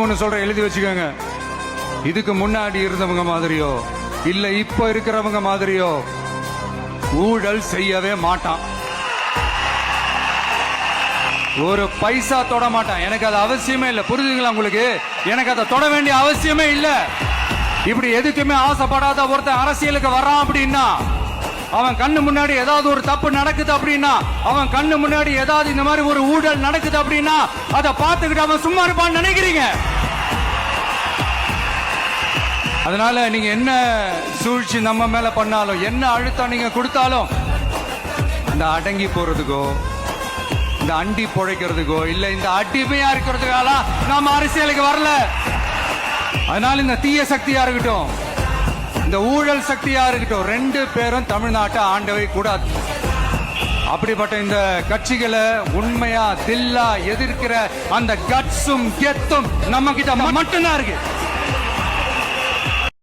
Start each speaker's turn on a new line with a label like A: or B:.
A: ஒண்ணு சொல்றேன், எழுதி வச்சுக்கோங்க. இதுக்கு முன்னாடி இருந்தவங்க மாதிரியோ இல்ல இப்ப இருக்கிறவங்க மாதிரியோ ஊழல் செய்யவே மாட்டான். ஒரு பைசா தொட மாட்டான். எனக்கு அது அவசியமே இல்லை. புரிஞ்சுங்களா உங்களுக்கு? எனக்கு அதை தொட வேண்டிய அவசியமே இல்லை. இப்படி எதுக்குமே ஆசைப்படாத ஒருத்தன் அரசியலுக்கு வர்றான் அப்படின்னா, அவன் கண்ணு முன்னாடி ஏதாவது ஒரு தப்பு நடக்குது அப்படின்னா, அவன் கண்ணு முன்னாடி ஏதாவது இந்த மாதிரி ஒரு ஊழல் நடக்குது அப்படின்னா, அதை பார்த்துக்கிட்டு அவன் சும்மா இருப்பான்னு நினைக்கிறீங்க? அதனால நீங்க என்ன சூழ்ச்சி நம்ம மேல பண்ணாலும், என்ன அழுத்தம் நீங்க கொடுத்தாலும், இந்த அடங்கி போறதுக்கோ இந்த அண்டி பொழைக்கிறதுக்கோ இல்ல இந்த அடிமையா இருக்கிறதுக்காக நாம அரசியலுக்கு வரல. அதனால இந்த தீய சக்தியா இருக்கட்டும், இந்த ஊழல் சக்தியா இருக்கட்டும், ரெண்டு பேரும் தமிழ்நாட்டை ஆண்டவை கூடாது. அப்படிப்பட்ட இந்த கட்சிகளை உண்மையா தில்லா எதிர்க்கிற அந்த கட்ஸும் கெத்தும் நம்ம கிட்ட மட்டும்தான் இருக்கு.